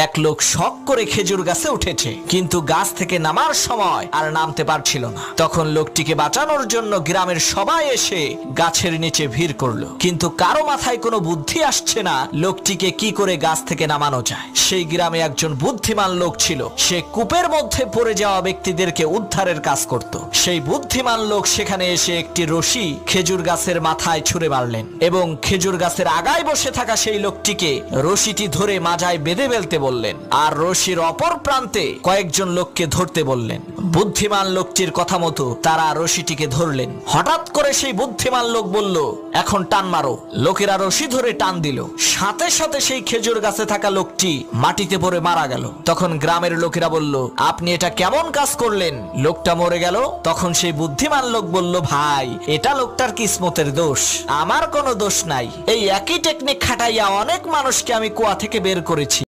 এক লোক শখ করে খেজুর গাছে উঠেছে, কিন্তু গাছ থেকে নামার সময় আর নামতে পারছিল না। তখন লোকটিকে বাঁচানোর জন্য গ্রামের সবাই এসে গাছের নিচে ভিড় করলো, কিন্তু কারো মাথায় কোনো বুদ্ধি আসছে না লোকটিকে কি করে গাছ থেকে নামানো যায়। সেই গ্রামে একজন বুদ্ধিমান লোক ছিল, সে কূপের মধ্যে পড়ে যাওয়া ব্যক্তিদেরকে উদ্ধারের কাজ করত। সেই বুদ্ধিমান লোক সেখানে এসে একটি রশি খেজুর গাছের মাথায় ছুঁড়ে মারলেন এবং খেজুর গাছের আগায় বসে থাকা সেই লোকটিকে রশিটি ধরে মাজায় বেঁধে ফেলতে বললেন, আর রশির অপর প্রান্তে কয়েকজন লোককে ধরতে বললেন। বুদ্ধিমান লোকটির কথা মতো তারা রশিটিকে ধরলেন। হঠাৎ করে সেই বুদ্ধিমান লোক বলল, এখন টান মারো। লোকেরা রশি ধরে টান দিল, সাথে সাথে সেই খেজুর গাছে থাকা লোকটি মাটিতে পড়ে মারা গেল। তখন গ্রামের লোকেরা বলল, আপনি এটা কেমন কাজ করলেন, লোকটা মরে গেল। তখন সেই বুদ্ধিমান লোক বলল, ভাই, এটা লোকটার কিসমতের দোষ, আমার কোনো দোষ নাই। এই একই টেকনিক খাটাইয়া অনেক মানুষকে আমি কুয়া থেকে বের করেছি।